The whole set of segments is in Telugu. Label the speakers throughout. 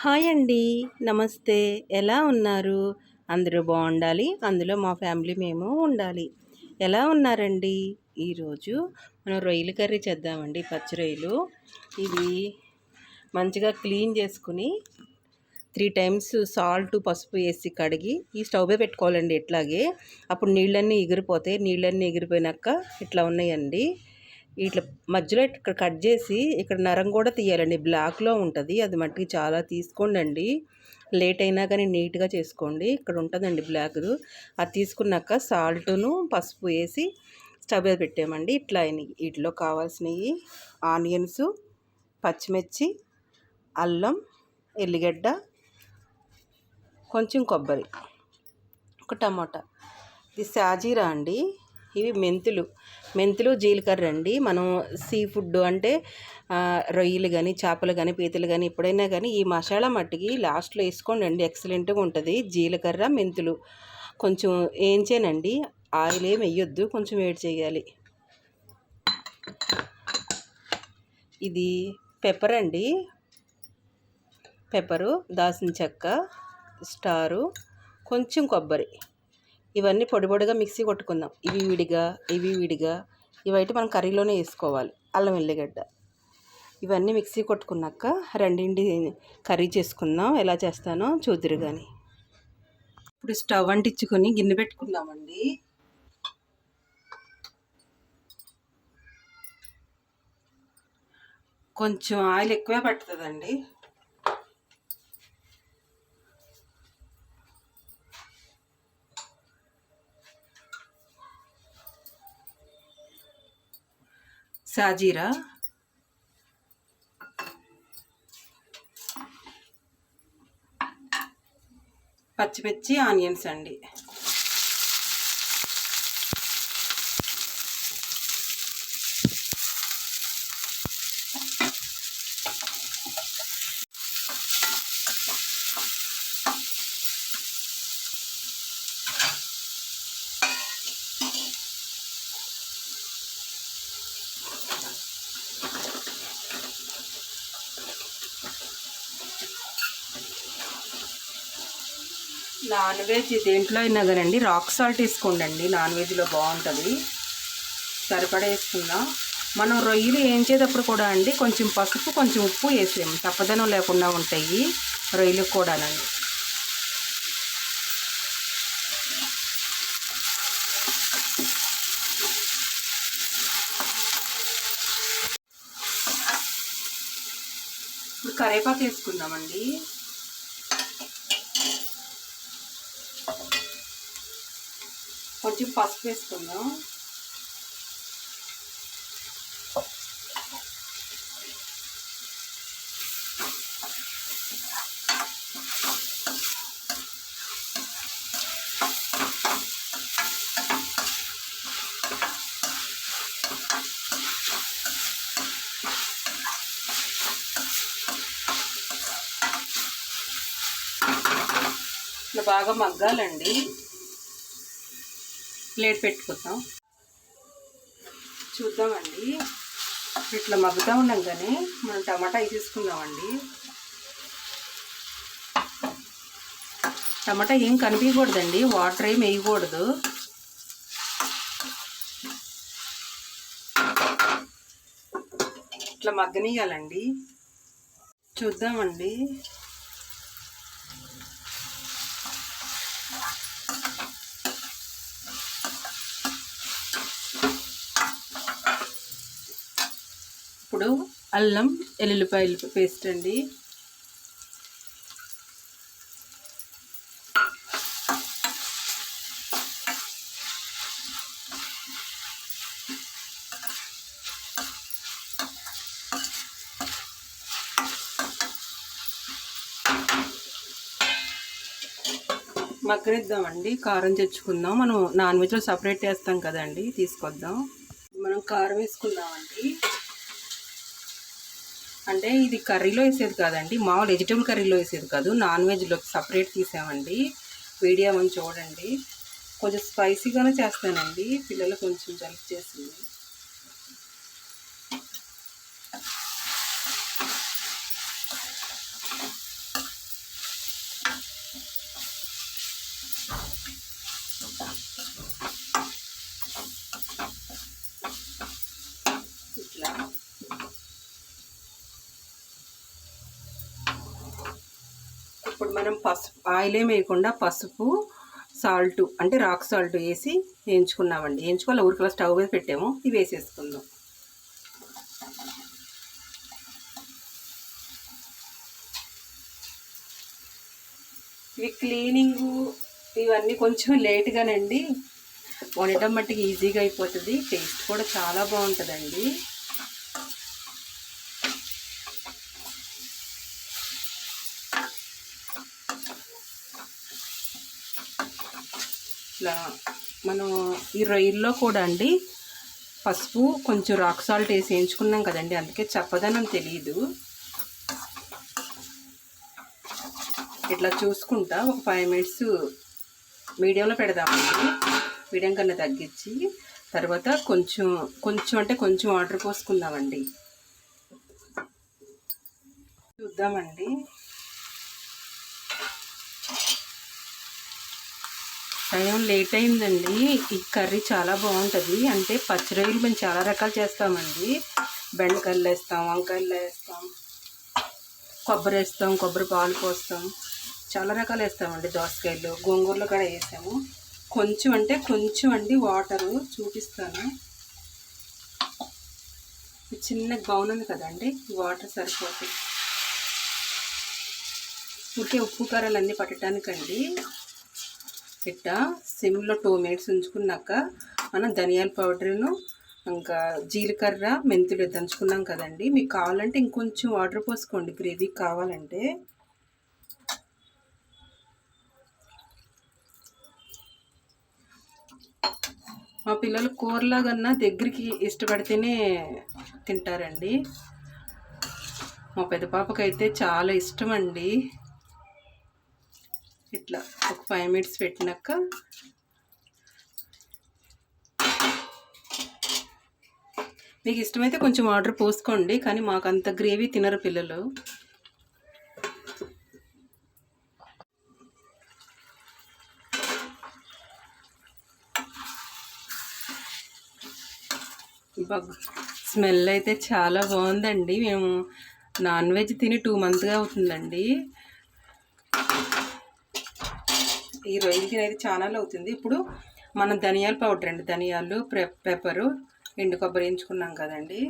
Speaker 1: హాయ్ అండి. నమస్తే. ఎలా ఉన్నారు? అందరూ బాగుండాలి. అందులో మా ఫ్యామిలీ మేము ఉండాలి. ఎలా ఉన్నారండి? ఈరోజు మనం రొయ్యల కర్రీ చేద్దామండి. పచ్చి రొయ్యలు. ఇవి మంచిగా క్లీన్ చేసుకుని 3 టైమ్స్ సాల్ట్, పసుపు వేసి కడిగి ఈ స్టవ్ మీద పెట్టుకోవాలండి ఇట్లాగే. అప్పుడు నీళ్ళన్నీ ఎగిరిపోతాయి. నీళ్ళన్నీ ఎగిరిపోయినాక ఇట్లా ఉన్నాయండి. ఇట్లా మధ్యలో ఇక్కడ కట్ చేసి ఇక్కడ నరం కూడా తీయాలండి. బ్లాక్లో ఉంటుంది. అది మట్టికి చాలా తీసుకోండి. లేట్ అయినా కానీ నీట్గా చేసుకోండి. ఇక్కడ ఉంటుందండి బ్లాక్ది. అది తీసుకున్నాక సాల్ట్ను పసుపు వేసి స్టవ్ మీద పెట్టామండి. ఇట్లా అయినాయి. వీటిలో కావాల్సినవి ఆనియన్స్, పచ్చిమిర్చి, అల్లం, ఎల్లిగడ్డ, కొంచెం కొబ్బరి, ఒక టమాటా. ఇది సాజీరా అండి. ఇవి మెంతులు జీలకర్ర అండి. మనం సీ ఫుడ్ అంటే రొయ్యలు కానీ చేపలు కానీ పీతలు కానీ ఎప్పుడైనా కానీ ఈ మసాలా మట్టికి లాస్ట్లో వేసుకోండి అండి. ఎక్సలెంట్గా ఉంటుంది. జీలకర్ర మెంతులు కొంచెం వేయించానండి. ఆయిల్ ఏమి వేయొద్దు, కొంచెం వేడి చేయాలి. ఇది పెప్పర్ అండి. పెప్పరు, దాల్చిన చెక్క, స్టారు, కొంచెం కొబ్బరి. ఇవన్నీ పొడి పొడిగా మిక్సీ కొట్టుకుందాం. ఇవి విడిగా ఇవైతే మనం కర్రీలోనే వేసుకోవాలి. అల్లం ఎల్లిగడ్డ ఇవన్నీ మిక్సీ కొట్టుకున్నాక రెండింటి కర్రీ చేసుకుందాం. ఎలా చేస్తానో చూద్దురు కానీ. ఇప్పుడు స్టవ్ అంటించుకొని గిన్నె పెట్టుకుందామండి. కొంచెం ఆయిల్ ఎక్కువే పడుతుందండి. సాజీరా, పచ్చిమిర్చి, ఆనియన్స్ అండి. నాన్ వెజ్ దేంట్లో అయినా కానండి రాక్ సాల్ట్ వేసుకోండి. నాన్ వెజ్లో బాగుంటుంది. సరిపడా వేసుకుందాం. మనం రొయ్యలు వేయించేటప్పుడు కూడా అండి కొంచెం పసుపు, కొంచెం ఉప్పు వేసాము. తప్పదనం లేకుండా ఉంటాయి రొయ్యలకు కూడానండి. ఇప్పుడు కరివేపాకు వేసుకుందామండి. కొంచెం పసుపు వేసుకుందాం. ఇట్లా బాగా మగ్గాలండి. ప్లేట్ పెట్టుకుందాం. చూద్దామండి. ఇట్లా మగ్గుతూ ఉండగానే మనం టమాటా వేసేసుకుందామండి. టమాటా ఏం కనిపించకూడదండి. వాటర్ ఏం వేయకూడదు. ఇట్లా మగ్గనియాలండి. చూద్దామండి. ఇప్పుడు అల్లం ఎల్లుల్లిపాయలు పేస్ట్ అండి. మగ్గనిద్దామండి. కారం తెచ్చుకుందాం. మనం నాన్ వెజ్లో సపరేట్ వేస్తాం కదండి, తీసుకొద్దాం. మనం కారం వేసుకుందామండి. అంటే ఇది కర్రీలో వేసేది కాదండి, మామూలు వెజిటేబుల్ కర్రీలో వేసేది కాదు, నాన్ వెజ్లో సపరేట్ తీసామండి. వీడియో మనం చూడండి. కొంచెం స్పైసీగానే చేస్తానండి. పిల్లలు కొంచెం జలుబు చేసింది. ఇట్లా ఇప్పుడు మనం ఆయిల్ ఏం వేయకుండా పసుపు సాల్ట్ అంటే రాక్ సాల్ట్ వేసి వేయించుకున్నామండి. వేయించుకోవాలి, ఊరికలా స్టవ్ మీద పెట్టాము. ఇవి వేసేసుకుందాం. ఇవి క్లీనింగు ఇవన్నీ కొంచెం లేట్గానండి, వండటం మట్టికి ఈజీగా అయిపోతుంది. టేస్ట్ కూడా చాలా బాగుంటుందండి. ఇట్లా మనం ఈ రొయ్యల్లో కూడా అండి పసుపు కొంచెం రాక్ సాల్ట్ వేసి వేయించుకున్నాం కదండి, అందుకే చప్పదనం తెలియదు. ఇట్లా చూసుకుంటా ఒక 5 మినిట్స్ మీడియంలో పెడదామండి. మీడియం కన్నా తగ్గించి తర్వాత కొంచెం అంటే కొంచెం వాటర్ పోసుకుందామండి. చూద్దామండి. టైం లేట్ అయిందండి. ఈ కర్రీ చాలా బాగుంటుంది. అంటే పచ్చి రొయ్యలు మేము చాలా రకాలు చేస్తామండి. బెండకాయలు వేస్తాం, వంకాయలు వేస్తాం, కొబ్బరి వేస్తాం, కొబ్బరి పాలు పోస్తాం, చాలా రకాలు వేస్తామండి. దోసకాయలు, గోంగూరలో కూడా వేసాము. కొంచెం అంటే కొంచెం అండి వాటరు చూపిస్తాను. చిన్న బౌల్ ఉంది కదండి, వాటర్ సరిపోతుంది. ఊరికే ఉప్పు కారాలు అన్నీ పట్టడానికండి. ఇట్లా సిమ్లో 2 మినిట్స్ ఉంచుకున్నాక మనం ధనియాల పౌడర్ను ఇంకా జీలకర్ర మెంతులు దంచుకున్నాం కదండి. మీకు కావాలంటే ఇంకొంచెం వాటర్ పోసుకోండి, గ్రేవీ కావాలంటే. మా పిల్లలు కూరలాగన్నా దగ్గరికి ఇష్టపడితేనే తింటారండి. మా పెద్ద పాపకైతే చాలా ఇష్టం అండి. ఇట్లా ఒక 5 మినిట్స్ పెట్టినాక మీకు ఇష్టమైతే కొంచెం వాటర్ పోసుకోండి, కానీ మాకు అంత గ్రేవీ తినరు పిల్లలు. స్మెల్ అయితే చాలా బాగుందండి. మేము నాన్ వెజ్ తిని 2 మంత్స్గా అవుతుందండి. ఈ రొయ్యలు తినేది చాలా అవుతుంది. ఇప్పుడు మనం ధనియాల పౌడర్ అండి, ధనియాలు, పెప్పరు, ఎండు కొబ్బరి వేయించుకున్నాం కదండి.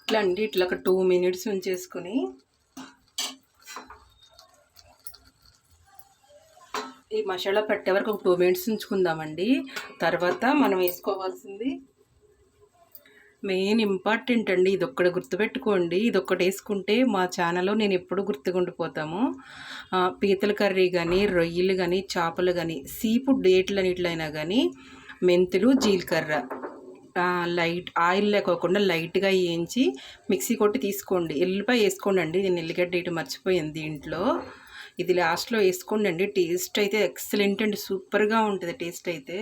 Speaker 1: ఇట్లా అండి, ఇట్లా ఒక 2 మినిట్స్ ఉంచేసుకొని ఈ మసాలా పట్టే వరకు ఒక 2 మినిట్స్ ఉంచుకుందామండి. తర్వాత మనం వేసుకోవాల్సింది మెయిన్ ఇంపార్టెంట్ అండి, ఇదొక్కటి గుర్తుపెట్టుకోండి. ఇదొక్కటి వేసుకుంటే మా ఛానల్లో నేను ఎప్పుడు గుర్తుకుండిపోతాము. పీతల కర్రీ కానీ, రొయ్యలు కానీ, చేపలు కానీ, సీ ఫుడ్ ఏట్లన్నిట్లయినా కానీ మెంతులు, జీలకర్ర లైట్ ఆయిల్ లేకోకుండా లైట్గా వేయించి మిక్సీ కొట్టి తీసుకోండి. ఎల్లిపాయ వేసుకోండి అండి, నేను ఎల్లిగడ్డ వేయటం మర్చిపోయాను దీంట్లో. ఇది లాస్ట్లో వేసుకోండి అండి. టేస్ట్ అయితే ఎక్సలెంట్ అండి, సూపర్గా ఉంటుంది టేస్ట్ అయితే.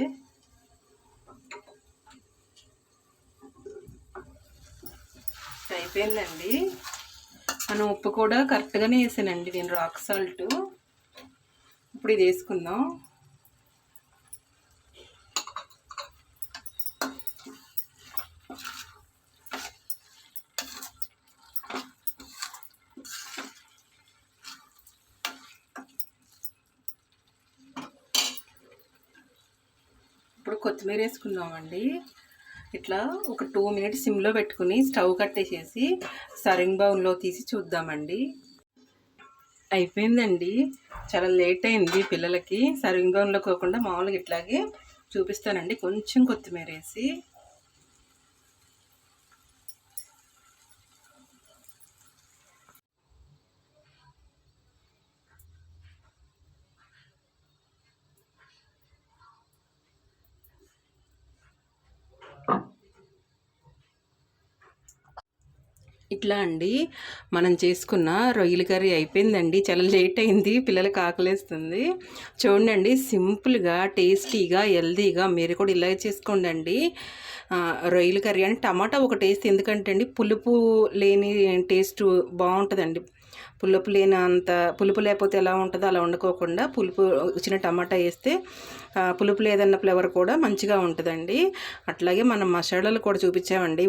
Speaker 1: అయిపోయిందండి. మనం ఉప్పు కూడా కరెక్ట్గానే వేసానండి నేను, రాక్ సాల్ట్. ఇప్పుడు ఇది వేసుకుందాం. ఇప్పుడు కొత్తిమీర వేసుకుందామండి. ఇట్లా ఒక 2 మినిట్స్ సిమ్లో పెట్టుకుని స్టవ్ కట్టేసేసి సర్వింగ్ బౌల్లో తీసి చూద్దామండి. అయిపోయిందండి, చాలా లేట్ అయింది పిల్లలకి. సర్వింగ్ బౌల్లో కాకుండా మామూలుగా ఇట్లాగే చూపిస్తానండి. కొంచెం కొత్తిమీర వేసి ఇట్లా అండి మనం చేసుకున్న రొయ్యల కర్రీ అయిపోయిందండి. చాలా లేట్ అయింది, పిల్లలకి ఆకలేస్తుంది. చూడండి, సింపుల్గా టేస్టీగా హెల్తీగా మీరు కూడా ఇలాగే చేసుకోండి. రొయ్యల కర్రీ అంటే టమాటా ఒక టేస్ట్, ఎందుకంటే అండి పులుపు లేని టేస్ట్ బాగుంటుందండి. పులుపు లేనంత పులుపు లేకపోతే ఎలా ఉంటుందో అలా వండుకోకుండా పులుపు వచ్చిన టమాటా వేస్తే పులుపు లేదన్న ఫ్లేవర్ కూడా మంచిగా ఉంటుందండి. అట్లాగే మనం మసాలాలు కూడా చూపించామండి.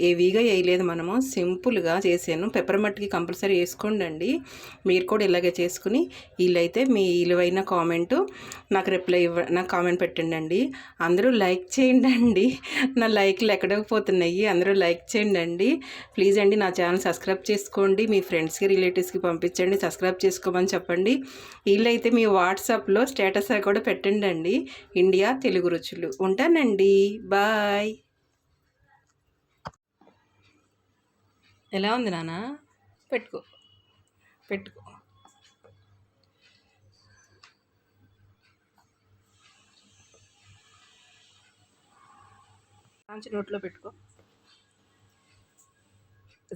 Speaker 1: ఏవిగా వేయలేదు, మనము సింపుల్గా చేసాను. పెప్పర్ మట్టికి కంపల్సరీ వేసుకోండి. మీరు కూడా ఇలాగే చేసుకుని వీళ్ళైతే మీ విలువైన కామెంటు నాకు కామెంట్ పెట్టండి. అందరూ లైక్ చేయండి అండి. నా లైక్లు ఎక్కడకపోతున్నాయి, అందరూ లైక్ చేయండి అండి. ప్లీజ్ అండి నా ఛానల్ సబ్స్క్రైబ్ చేసుకోండి. మీ ఫ్రెండ్స్కి రిలేటివ్స్కి పంపించండి, సబ్స్క్రైబ్ చేసుకోమని చెప్పండి. వీళ్ళైతే మీ వాట్సాప్లో స్టేటస్ కూడా పెట్టండి అండి. ఇండియా తెలుగు రుచులు. ఉంటానండి, బాయ్. ఎలా ఉంది నాన్న? పెట్టుకో పెట్టుకో. మంచి నోట్లో పెట్టుకో.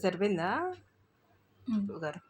Speaker 1: సరిపోయిందా గారు?